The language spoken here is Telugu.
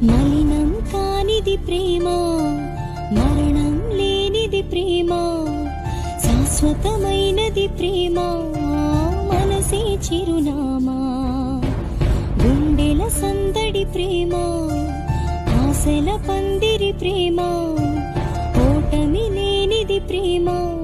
మలినం కానిది ప్రేమ, మరణం లేనిది ప్రేమ, శాశ్వతమైనది ప్రేమ, మనసే చిరునామా. గుండెల సందడి ప్రేమ, ఆశల పందిరి ప్రేమ, ఓటమి లేనిది ప్రేమ.